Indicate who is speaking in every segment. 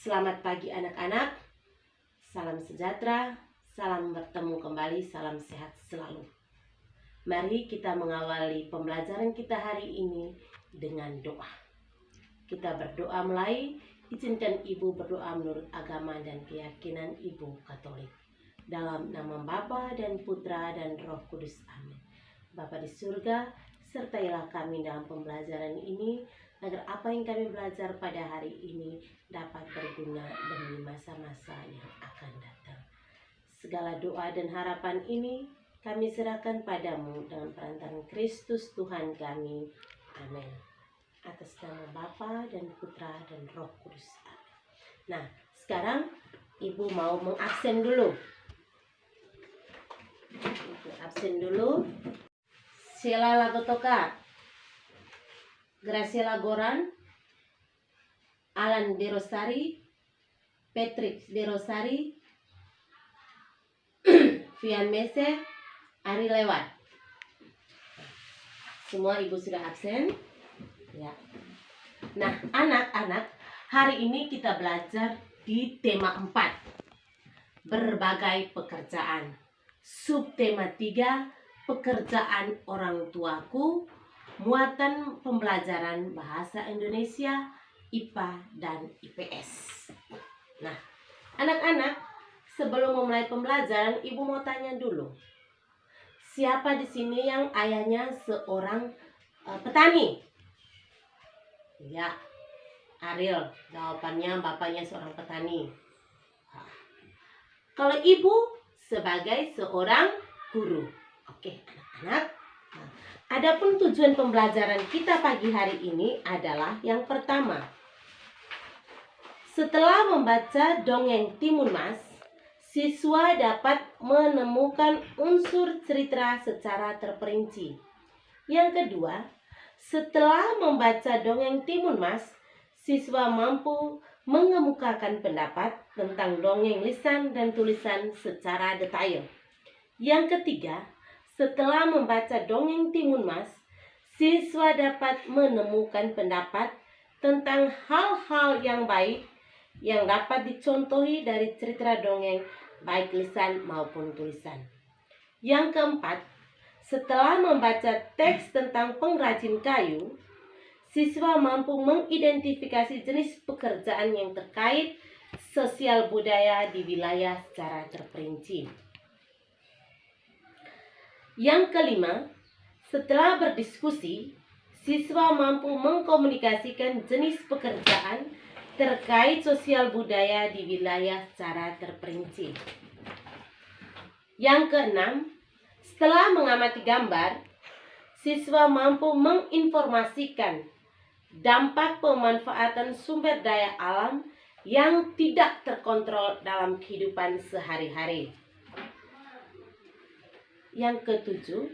Speaker 1: Selamat pagi anak-anak, salam sejahtera, salam bertemu kembali, salam sehat selalu. Mari kita mengawali pembelajaran kita hari ini dengan doa. Kita berdoa mulai, izinkan Ibu berdoa menurut agama dan keyakinan Ibu Katolik. Dalam nama Bapa dan Putra dan Roh Kudus, amin. Bapa di surga, sertailah kami dalam pembelajaran ini, agar apa yang kami belajar pada hari ini dapat berguna demi masa-masa yang akan datang. Segala doa dan harapan ini kami serahkan padamu dengan perantaraan Kristus Tuhan kami. Amin. Atas nama Bapa dan Putra dan Roh Kudus. Amin. Nah, sekarang Ibu mau mengabsen dulu. Ibu absen dulu. Sheila Lagotoka, Graciela Goran, Alan De Rosari, Patrick De Rosari, Vian Mese, Ari Lewat. Semua Ibu sudah absen? Ya. Nah, anak-anak, hari ini kita belajar di tema 4. Berbagai pekerjaan. Subtema 3, pekerjaan orang tuaku. Muatan pembelajaran bahasa Indonesia, IPA dan IPS. Nah, anak-anak, sebelum memulai pembelajaran, Ibu mau tanya dulu. Siapa di sini yang ayahnya seorang petani? Ya, Ariel, jawabannya bapaknya seorang petani. Kalau Ibu sebagai seorang guru. Oke, anak-anak. Adapun tujuan pembelajaran kita pagi hari ini adalah yang pertama. Setelah membaca dongeng Timun Mas, siswa dapat menemukan unsur cerita secara terperinci. Yang kedua, setelah membaca dongeng Timun Mas, siswa mampu mengemukakan pendapat tentang dongeng lisan dan tulisan secara detail. Yang ketiga, setelah membaca dongeng Timun Mas, siswa dapat menemukan pendapat tentang hal-hal yang baik yang dapat dicontohi dari cerita dongeng, baik lisan maupun tulisan. Yang keempat, setelah membaca teks tentang pengrajin kayu, siswa mampu mengidentifikasi jenis pekerjaan yang terkait sosial budaya di wilayah secara terperinci. Yang kelima, setelah berdiskusi, siswa mampu mengkomunikasikan jenis pekerjaan terkait sosial budaya di wilayah secara terperinci. Yang keenam, setelah mengamati gambar, siswa mampu menginformasikan dampak pemanfaatan sumber daya alam yang tidak terkontrol dalam kehidupan sehari-hari. Yang ketujuh,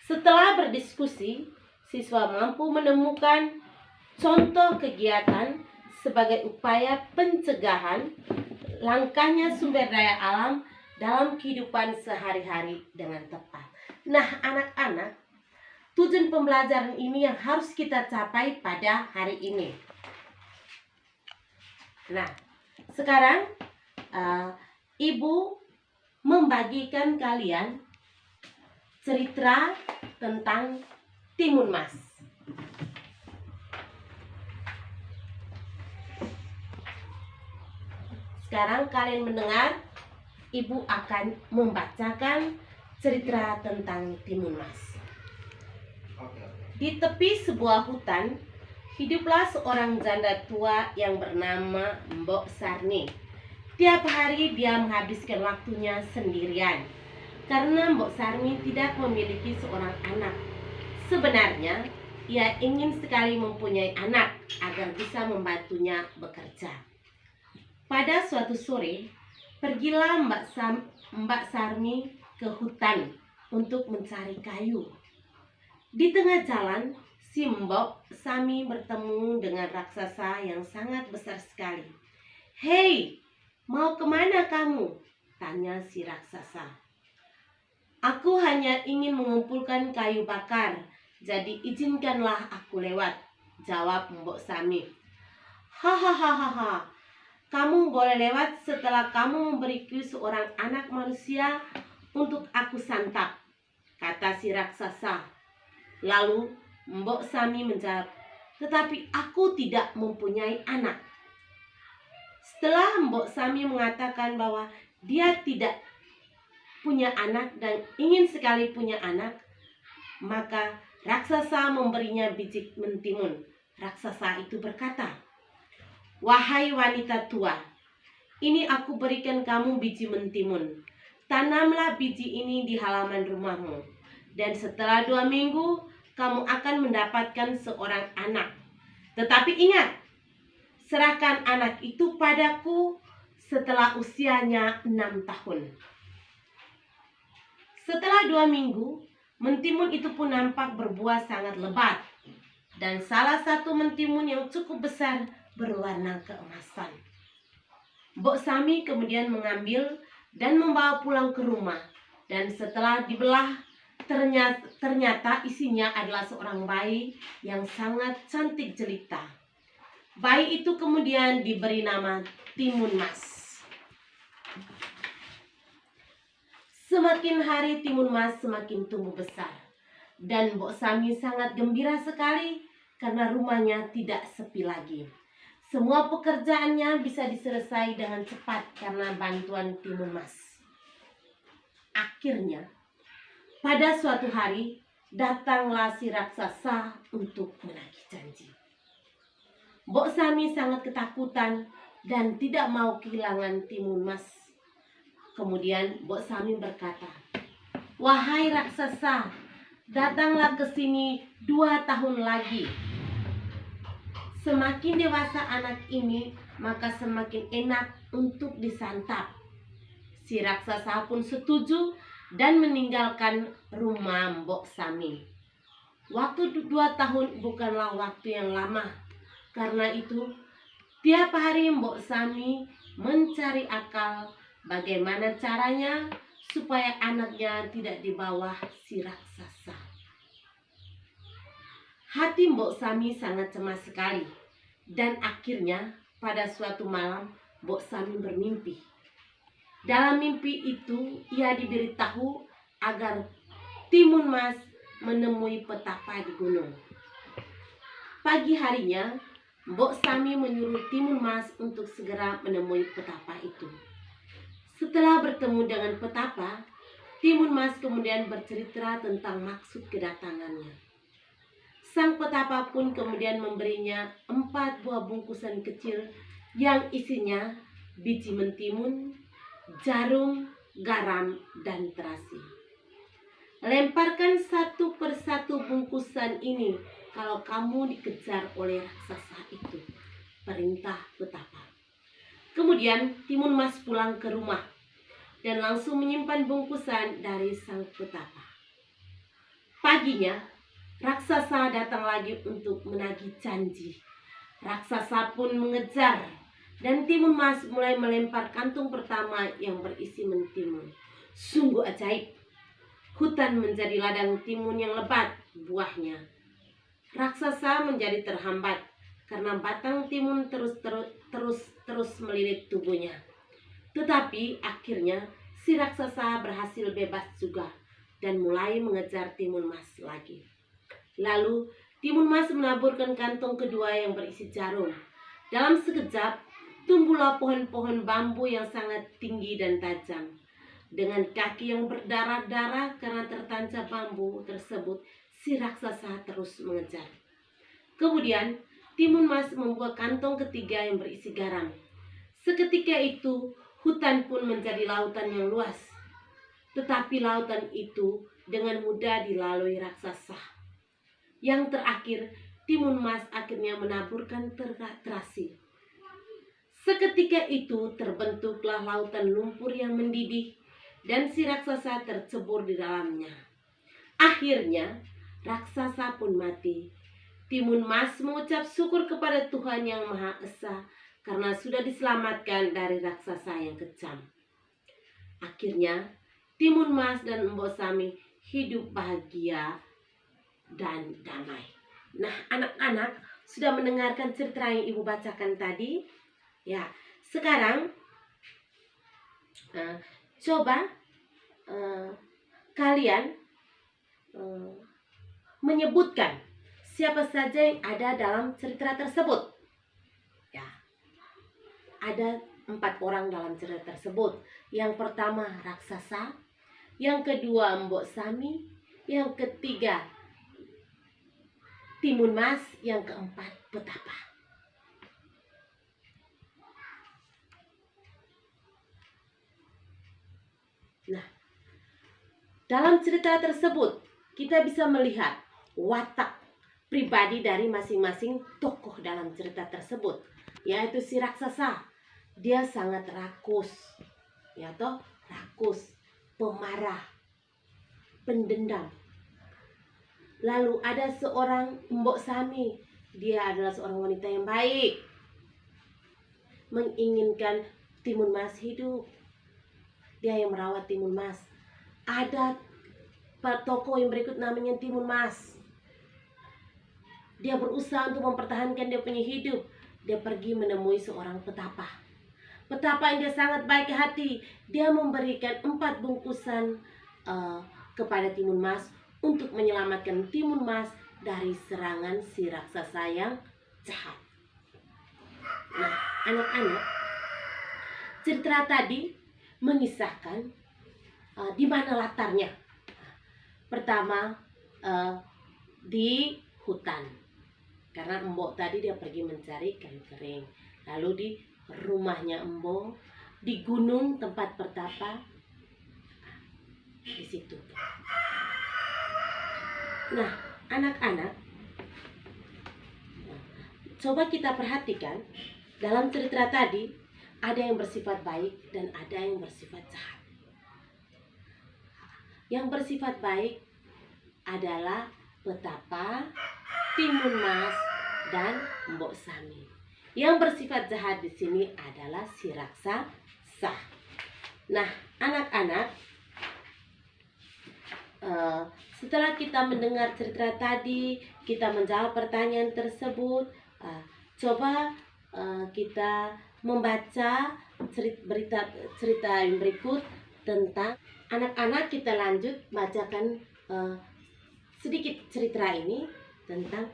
Speaker 1: setelah berdiskusi, siswa mampu menemukan contoh kegiatan sebagai upaya pencegahan langkahnya sumber daya alam dalam kehidupan sehari-hari dengan tepat. Nah, anak-anak, tujuan pembelajaran ini yang harus kita capai pada hari ini. Nah, sekarang Ibu membagikan kalian cerita tentang Timun Mas. Sekarang kalian mendengar, Ibu akan membacakan cerita tentang Timun Mas. Di tepi sebuah hutan, hiduplah seorang janda tua yang bernama Mbok Sarni. Tiap hari dia menghabiskan waktunya sendirian, karena Mbok Sarni tidak memiliki seorang anak. Sebenarnya, ia ingin sekali mempunyai anak agar bisa membantunya bekerja. Pada suatu sore, pergilah Mbak Sarni ke hutan untuk mencari kayu. Di tengah jalan, si Mbok Sami bertemu dengan raksasa yang sangat besar sekali. "Hei, mau kemana kamu?" tanya si raksasa. "Aku hanya ingin mengumpulkan kayu bakar, jadi izinkanlah aku lewat," jawab Mbok Sami. "Hahaha, kamu boleh lewat setelah kamu memberiku seorang anak manusia untuk aku santap, kata si raksasa. Lalu Mbok Sami menjawab, tetapi aku tidak mempunyai anak. Setelah Mbok Sami mengatakan bahwa dia tidak punya anak dan ingin sekali punya anak, maka raksasa memberinya biji mentimun. Raksasa itu berkata, wahai wanita tua, ini aku berikan kamu biji mentimun. Tanamlah biji ini di halaman rumahmu, dan setelah 2 minggu kamu akan mendapatkan seorang anak. Tetapi ingat, serahkan anak itu padaku setelah usianya 6 tahun. Setelah 2 minggu, mentimun itu pun nampak berbuah sangat lebat, dan salah satu mentimun yang cukup besar berwarna keemasan. Mbok Sami kemudian mengambil dan membawa pulang ke rumah, dan setelah dibelah, ternyata isinya adalah seorang bayi yang sangat cantik jelita. Bayi itu kemudian diberi nama Timun Mas. Semakin hari Timun Mas semakin tumbuh besar, dan Mbok Sami sangat gembira sekali karena rumahnya tidak sepi lagi. Semua pekerjaannya bisa diselesaikan dengan cepat karena bantuan Timun Mas. Akhirnya, pada suatu hari, datanglah si raksasa untuk menagih janji. Mbok Sami sangat ketakutan dan tidak mau kehilangan Timun Mas. Kemudian Mbok Sami berkata, wahai raksasa, datanglah ke sini 2 tahun lagi. Semakin dewasa anak ini, maka semakin enak untuk disantap. Si raksasa pun setuju dan meninggalkan rumah Mbok Sami. Waktu 2 tahun bukanlah waktu yang lama. Karena itu, tiap hari Mbok Sami mencari akal bagaimana caranya supaya anaknya tidak di bawah si raksasa. Hati Mbok Sami sangat cemas sekali, dan akhirnya pada suatu malam Mbok Sami bermimpi. Dalam mimpi itu ia diberitahu agar Timun Mas menemui petapa di gunung. Pagi harinya Mbok Sami menyuruh Timun Mas untuk segera menemui petapa itu. Setelah bertemu dengan petapa, Timun Mas kemudian bercerita tentang maksud kedatangannya. Sang petapa pun kemudian memberinya 4 buah bungkusan kecil yang isinya biji mentimun, jarum, garam, dan terasi. Lemparkan 1 persatu bungkusan ini kalau kamu dikejar oleh raksasa itu, perintah petapa. Kemudian Timun Mas pulang ke rumah dan langsung menyimpan bungkusan dari sang petapa. Paginya, raksasa datang lagi untuk menagih janji. Raksasa pun mengejar, dan Timun Mas mulai melempar kantung pertama yang berisi mentimun. Sungguh ajaib. Hutan menjadi ladang timun yang lebat buahnya. Raksasa menjadi terhambat karena batang timun terus melilit tubuhnya. Tetapi akhirnya si raksasa berhasil bebas juga dan mulai mengejar Timun Mas lagi. Lalu Timun Mas menaburkan kantong kedua yang berisi jarum. Dalam sekejap tumbuhlah pohon-pohon bambu yang sangat tinggi dan tajam. Dengan kaki yang berdarah-darah karena tertancap bambu tersebut, si raksasa terus mengejar. Kemudian Timun Mas membuat kantong ketiga yang berisi garam. Seketika itu hutan pun menjadi lautan yang luas. Tetapi lautan itu dengan mudah dilalui raksasa. Yang terakhir, Timun Mas akhirnya menaburkan terasi. Seketika itu terbentuklah lautan lumpur yang mendidih dan si raksasa tercebur di dalamnya. Akhirnya raksasa pun mati. Timun Mas mengucap syukur kepada Tuhan Yang Maha Esa karena sudah diselamatkan dari raksasa yang kejam. Akhirnya Timun Mas dan Mbok Sami hidup bahagia dan damai. Nah, anak-anak sudah mendengarkan cerita yang Ibu bacakan tadi? Ya, Sekarang coba kalian menyebutkan siapa saja yang ada dalam cerita tersebut. Ya, ada 4 orang dalam cerita tersebut. Yang pertama raksasa, yang kedua Mbok Sami, yang ketiga Timun Mas, yang keempat petapa. Nah, dalam cerita tersebut kita bisa melihat watak pribadi dari masing-masing tokoh dalam cerita tersebut, yaitu si raksasa. Dia sangat rakus, ya toh, rakus, pemarah, pendendam. Lalu ada seorang Mbok Sami, dia adalah seorang wanita yang baik, menginginkan Timun Mas hidup. Dia yang merawat Timun Mas. Ada tokoh yang berikut namanya Timun Mas. Dia berusaha untuk mempertahankan dia punya hidup. Dia pergi menemui seorang petapa. Petapa yang dia sangat baik hati. Dia memberikan 4 bungkusan kepada Timun Mas untuk menyelamatkan Timun Mas dari serangan si raksasa yang jahat. Nah, anak-anak, cerita tadi mengisahkan di mana latarnya. Pertama, di hutan, karena Mbok tadi dia pergi mencari kayu kering. Lalu di rumahnya Mbok, di gunung tempat pertapa, di situ. Nah, anak-anak, coba kita perhatikan dalam cerita tadi ada yang bersifat baik dan ada yang bersifat jahat. Yang bersifat baik adalah petapa, Timun Mas, dan Mbok Sami. Yang bersifat jahat di sini adalah si raksasa. Nah, anak-anak, setelah kita mendengar cerita tadi, kita menjawab pertanyaan tersebut, coba kita membaca cerita yang berikut tentang anak-anak. Kita lanjut bacakan sedikit cerita ini tentang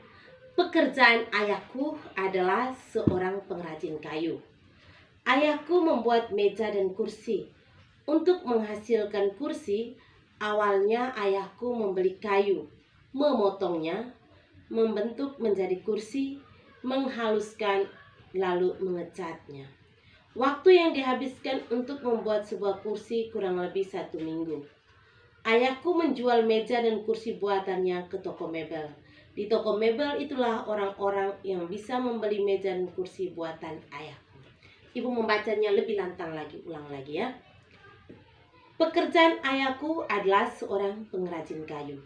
Speaker 1: pekerjaan ayahku adalah seorang pengrajin kayu. Ayahku membuat meja dan kursi. Untuk menghasilkan kursi, awalnya ayahku membeli kayu, memotongnya, membentuk menjadi kursi, menghaluskan, lalu mengecatnya. Waktu yang dihabiskan untuk membuat sebuah kursi kurang lebih 1 minggu. Ayahku menjual meja dan kursi buatannya ke toko mebel. Di toko mebel itulah orang-orang yang bisa membeli meja dan kursi buatan ayahku. Ibu membacanya lebih lantang lagi, ulang lagi ya. Pekerjaan ayahku adalah seorang pengrajin kayu.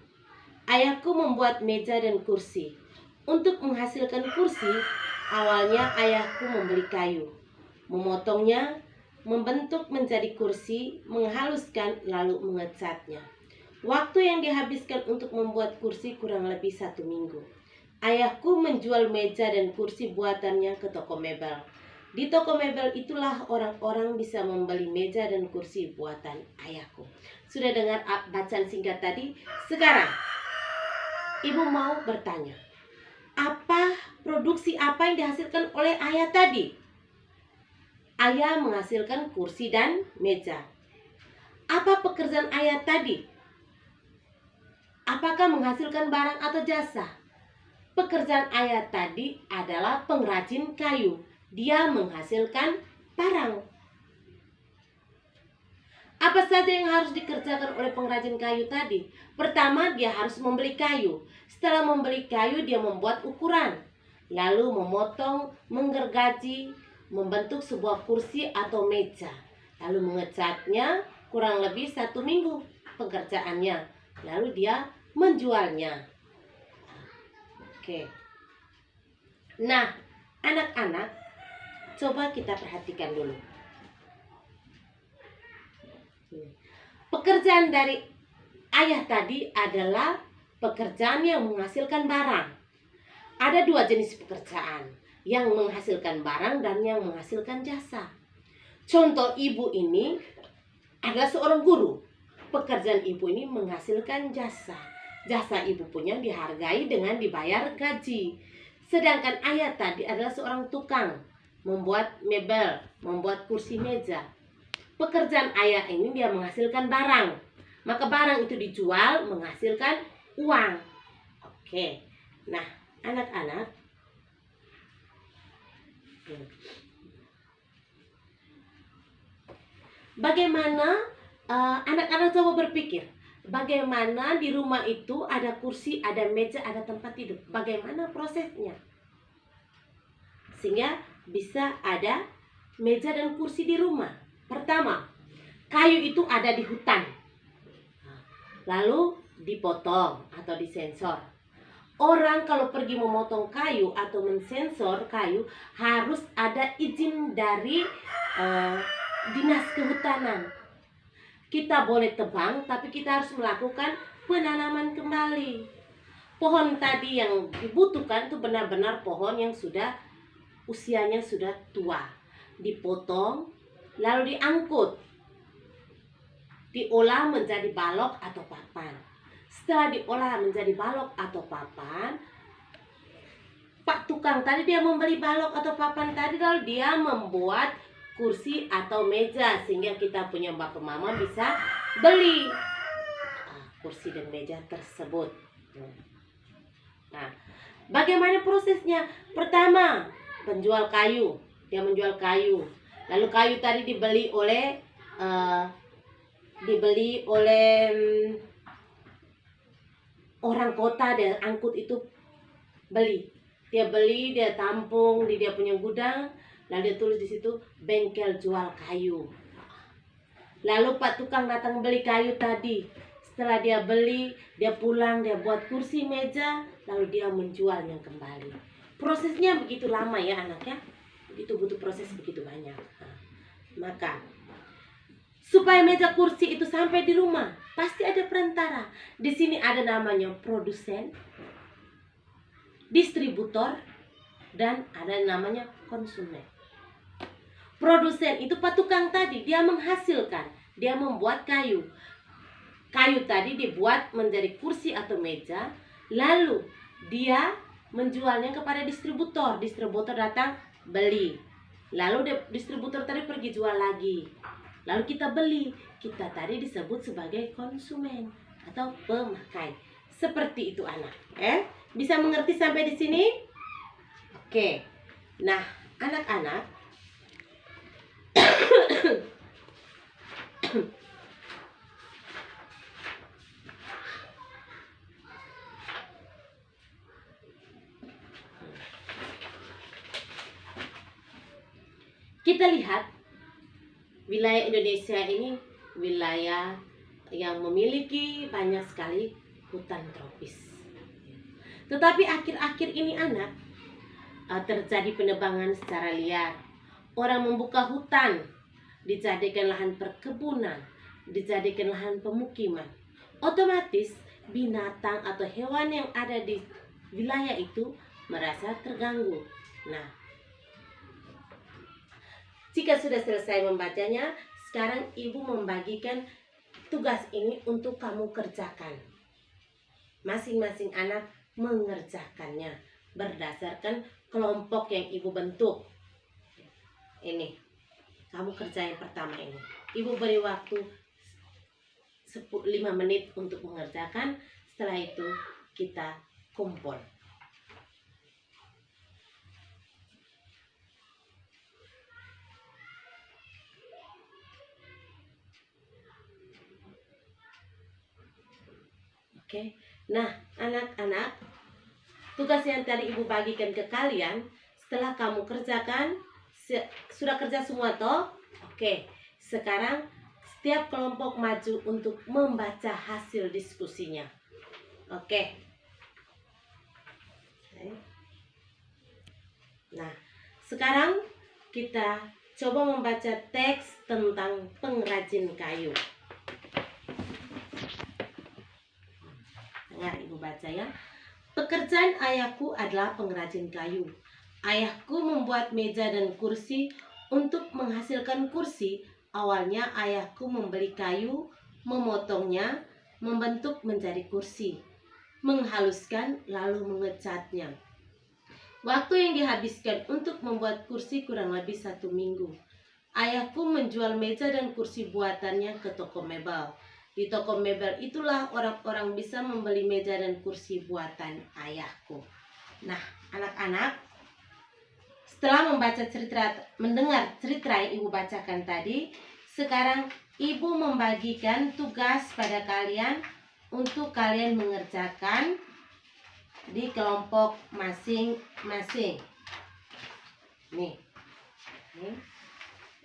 Speaker 1: Ayahku membuat meja dan kursi. Untuk menghasilkan kursi, awalnya ayahku membeli kayu, memotongnya, membentuk menjadi kursi, menghaluskan, lalu mengecatnya. Waktu yang dihabiskan untuk membuat kursi kurang lebih 1 minggu. Ayahku menjual meja dan kursi buatannya ke toko mebel. Di toko mebel itulah orang-orang bisa membeli meja dan kursi buatan ayahku. Sudah dengar bacaan singkat tadi? Sekarang, ibu mau bertanya, produksi apa yang dihasilkan oleh ayah tadi? Ayah menghasilkan kursi dan meja. Apa pekerjaan ayah tadi? Apakah menghasilkan barang atau jasa? Pekerjaan ayah tadi adalah pengrajin kayu. Dia menghasilkan barang. Apa saja yang harus dikerjakan oleh pengrajin kayu tadi? Pertama, dia harus membeli kayu. Setelah membeli kayu, dia membuat ukuran, lalu memotong, menggergaji, membentuk sebuah kursi atau meja, lalu mengecatnya. Kurang lebih 1 minggu pekerjaannya, lalu dia menjualnya. Oke. Nah, anak-anak, coba kita perhatikan dulu. Pekerjaan dari ayah tadi adalah pekerjaan yang menghasilkan barang. Ada 2 jenis pekerjaan. yang menghasilkan barang dan yang menghasilkan jasa. Contoh ibu ini adalah seorang guru. Pekerjaan ibu ini menghasilkan jasa. Jasa ibu punya dihargai dengan dibayar gaji. Sedangkan ayah tadi adalah seorang tukang, membuat mebel, membuat kursi meja. Pekerjaan ayah ini dia menghasilkan barang. Maka barang itu dijual menghasilkan uang. Oke. Nah, anak-anak, bagaimana anak-anak coba berpikir, bagaimana di rumah itu ada kursi, ada meja, ada tempat tidur. Bagaimana prosesnya sehingga bisa ada meja dan kursi di rumah? Pertama, kayu itu ada di hutan, lalu dipotong atau disensor. Orang kalau pergi memotong kayu atau mensensor kayu harus ada izin dari dinas kehutanan. Kita boleh tebang, tapi kita harus melakukan penanaman kembali. Pohon tadi yang dibutuhkan itu benar-benar pohon yang sudah usianya sudah tua. Dipotong, lalu diangkut, diolah menjadi balok atau papan. Setelah diolah menjadi balok atau papan, Pak tukang tadi dia membeli balok atau papan tadi, lalu dia membuat kursi atau meja sehingga kita punya bapak mama bisa beli kursi dan meja tersebut. Nah, bagaimana prosesnya? Pertama, penjual kayu, dia menjual kayu. Lalu kayu tadi dibeli oleh orang kota, dan angkut itu beli. Dia beli, dia tampung di dia punya gudang, lalu dia tulis di situ bengkel jual kayu. Lalu Pak tukang datang beli kayu tadi. Setelah dia beli, dia pulang, dia buat kursi meja, lalu dia menjualnya kembali. Prosesnya begitu lama ya anak ya. Begitu butuh proses begitu banyak. Maka supaya meja kursi itu sampai di rumah, pasti ada perantara. Di sini ada namanya produsen, distributor, dan ada namanya konsumen. Produsen itu Pak tukang tadi, dia menghasilkan, dia membuat kayu. Kayu tadi dibuat menjadi kursi atau meja, lalu dia menjualnya kepada distributor. Distributor datang beli, lalu distributor tadi pergi jual lagi, lalu kita beli. Kita tadi disebut sebagai konsumen atau pemakai. Seperti itu anak. Bisa mengerti sampai di sini? Oke. Nah, anak-anak, kita lihat wilayah Indonesia ini wilayah yang memiliki banyak sekali hutan tropis. Tetapi akhir-akhir ini anak, terjadi penebangan secara liar. Orang membuka hutan, dijadikan lahan perkebunan, dijadikan lahan pemukiman. Otomatis binatang atau hewan yang ada di wilayah itu merasa terganggu. Nah, jika sudah selesai membacanya, sekarang ibu membagikan tugas ini untuk kamu kerjakan. Masing-masing anak mengerjakannya berdasarkan kelompok yang ibu bentuk. Ini, kamu kerja yang pertama ini. Ibu beri waktu 5 menit untuk mengerjakan. Setelah itu kita kumpul. Oke. Nah, anak-anak, tugas yang tadi ibu bagikan ke kalian, setelah kamu kerjakan, sudah kerja semua toh? Oke. Sekarang setiap kelompok maju untuk membaca hasil diskusinya. Oke. Nah, sekarang kita coba membaca teks tentang pengrajin kayu. Dengar ibu baca ya. Pekerjaan ayahku adalah pengrajin kayu. Ayahku membuat meja dan kursi. Untuk menghasilkan kursi, awalnya ayahku membeli kayu, memotongnya, membentuk menjadi kursi, menghaluskan lalu mengecatnya. Waktu yang dihabiskan untuk membuat kursi kurang lebih 1 minggu. Ayahku menjual meja dan kursi buatannya ke toko mebel. Di toko mebel itulah orang-orang bisa membeli meja dan kursi buatan ayahku. Nah, anak-anak, setelah mendengar cerita yang ibu bacakan tadi, sekarang ibu membagikan tugas pada kalian untuk kalian mengerjakan di kelompok masing-masing.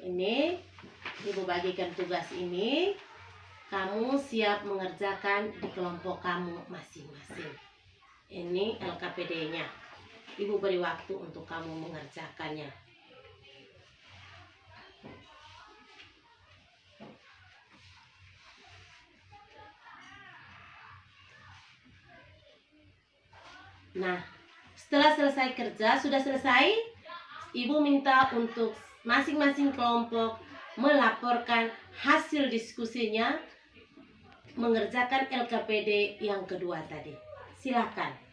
Speaker 1: Ini ibu bagikan tugas ini. Kamu siap mengerjakan di kelompok kamu masing-masing. Ini LKPD-nya. Ibu beri waktu untuk kamu mengerjakannya. Nah, setelah selesai kerja, sudah selesai, ibu minta untuk masing-masing kelompok melaporkan hasil diskusinya mengerjakan LKPD yang kedua tadi. Silakan.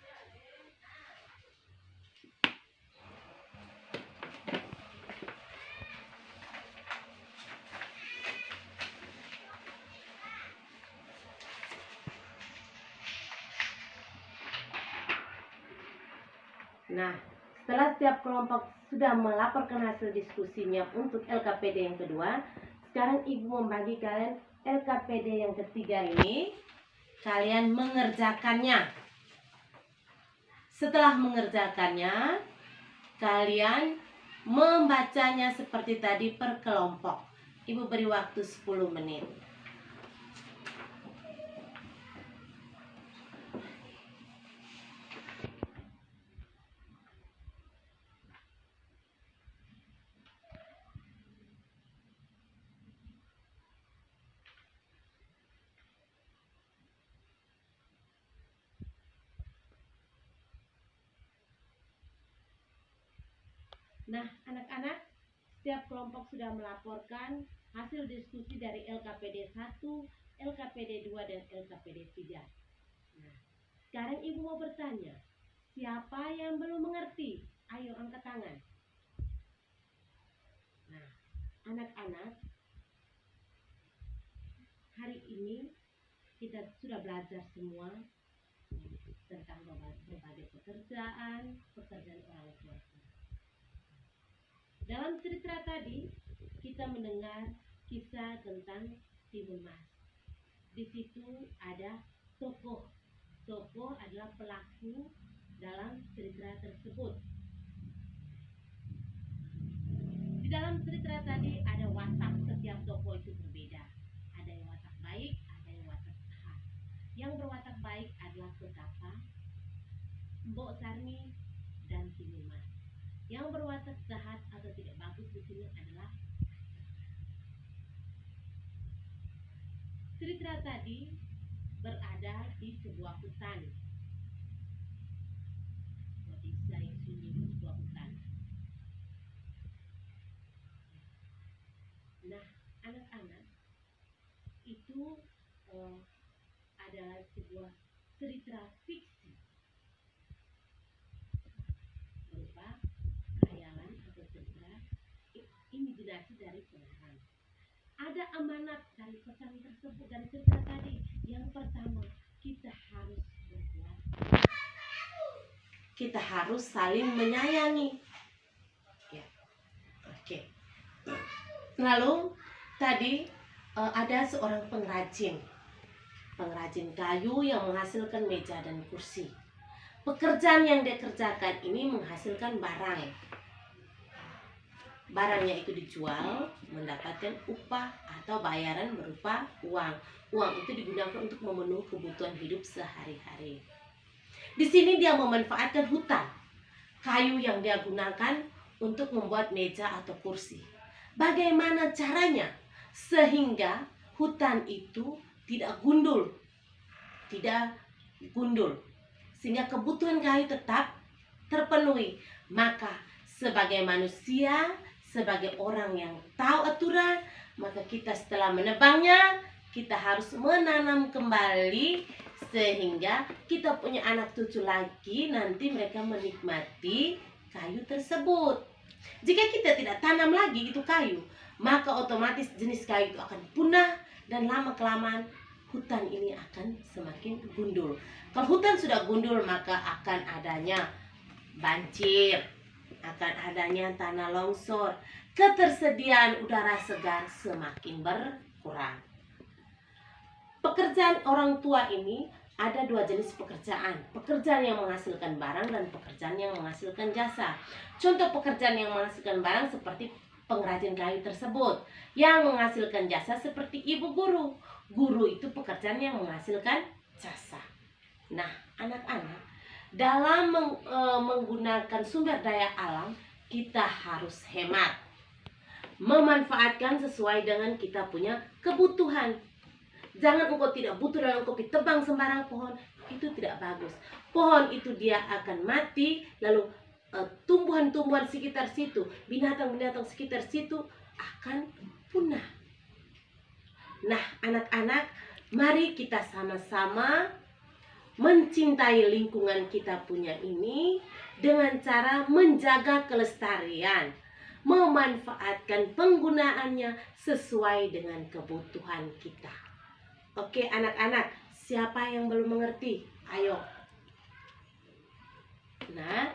Speaker 1: Nah, setelah setiap kelompok sudah melaporkan hasil diskusinya untuk LKPD yang kedua, sekarang ibu membagi kalian LKPD yang ketiga ini. Kalian mengerjakannya. Setelah mengerjakannya, kalian membacanya seperti tadi per kelompok. Ibu beri waktu 10 menit. Nah, anak-anak, setiap kelompok sudah melaporkan hasil diskusi dari LKPD 1, LKPD 2, dan LKPD 3. Nah, sekarang ibu mau bertanya, siapa yang belum mengerti? Ayo angkat tangan. Nah, anak-anak, hari ini kita sudah belajar semua tentang berbagai pekerjaan orang tua. Dalam cerita tadi, kita mendengar kisah tentang Timun Mas. Di situ ada tokoh. Tokoh adalah pelaku dalam cerita tersebut. Di dalam cerita tadi ada watak setiap tokoh itu berbeda. Ada yang watak baik, ada yang watak jahat. Yang berwatak baik adalah Ketapa, Mbok Sarmi, dan Timun Mas. Yang berwatak jahat atau tidak bagus di sini adalah cerita tadi berada di sebuah hutan. Desa yang sunyi di sebuah hutan. Nah, anak-anak, itu adalah sebuah cerita fiksi berupa khayalan atau cerita imajinasi dari pengarang. Ada amanat dari pesan tersebut, dari cerita tadi. Yang pertama, kita harus berbuat, kita harus saling menyayangi. Ya, oke. Lalu tadi ada seorang pengrajin kayu yang menghasilkan meja dan kursi. Pekerjaan yang dia kerjakan ini menghasilkan barang. Barangnya itu dijual, mendapatkan upah atau bayaran berupa uang. Uang itu digunakan untuk memenuhi kebutuhan hidup sehari-hari. Di sini dia memanfaatkan hutan, kayu yang dia gunakan untuk membuat meja atau kursi. Bagaimana caranya sehingga hutan itu tidak gundul, sehingga kebutuhan kayu tetap terpenuhi? Maka sebagai manusia, sebagai orang yang tahu aturan, maka kita setelah menebangnya, kita harus menanam kembali sehingga kita punya anak cucu lagi, nanti mereka menikmati kayu tersebut. Jika kita tidak tanam lagi itu kayu, maka otomatis jenis kayu itu akan punah dan lama-kelamaan hutan ini akan semakin gundul. Kalau hutan sudah gundul, maka akan adanya banjir, akan adanya tanah longsor, ketersediaan udara segar semakin berkurang. Pekerjaan orang tua ini ada dua jenis pekerjaan. Pekerjaan yang menghasilkan barang dan pekerjaan yang menghasilkan jasa. Contoh pekerjaan yang menghasilkan barang seperti pengrajin kayu tersebut. Yang menghasilkan jasa seperti ibu guru. Guru itu pekerjaan yang menghasilkan jasa. Nah, anak-anak, dalam menggunakan sumber daya alam, kita harus hemat. Memanfaatkan sesuai dengan kita punya kebutuhan. Jangan engkau tidak butuh dan engkau tebang sembarang pohon, itu tidak bagus. Pohon itu dia akan mati, lalu tumbuhan-tumbuhan sekitar situ, binatang-binatang sekitar situ akan punah. Nah, anak-anak, mari kita sama-sama mencintai lingkungan kita punya ini dengan cara menjaga kelestarian, memanfaatkan penggunaannya sesuai dengan kebutuhan kita. Oke anak-anak, siapa yang belum mengerti? Ayo. Nah,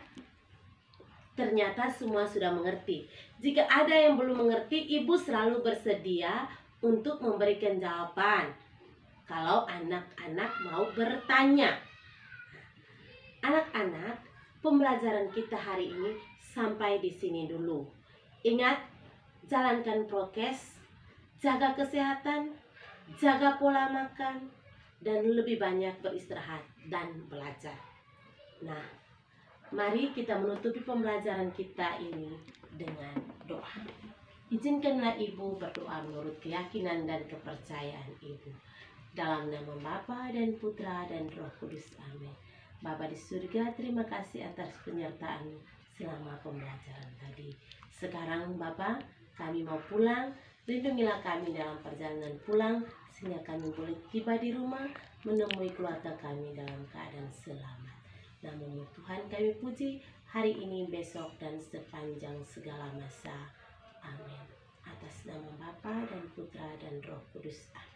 Speaker 1: ternyata semua sudah mengerti. Jika ada yang belum mengerti, ibu selalu bersedia untuk memberikan jawaban kalau anak-anak mau bertanya. Anak-anak, pembelajaran kita hari ini sampai di sini dulu. Ingat, jalankan prokes, jaga kesehatan, jaga pola makan, dan lebih banyak beristirahat dan belajar. Nah, mari kita menutupi pembelajaran kita ini dengan doa. Izinkanlah ibu berdoa menurut keyakinan dan kepercayaan ibu. Dalam nama Bapa dan Putra dan Roh Kudus. Amin. Bapa di surga, terima kasih atas penyertaan selama pembelajaran tadi. Sekarang Bapa, kami mau pulang. Lindungilah kami dalam perjalanan pulang, sehingga kami boleh tiba di rumah menemui keluarga kami dalam keadaan selamat. Namun Tuhan kami puji hari ini, besok, dan sepanjang segala masa. Amin. Atas nama Bapa dan Putra dan Roh Kudus. Amin.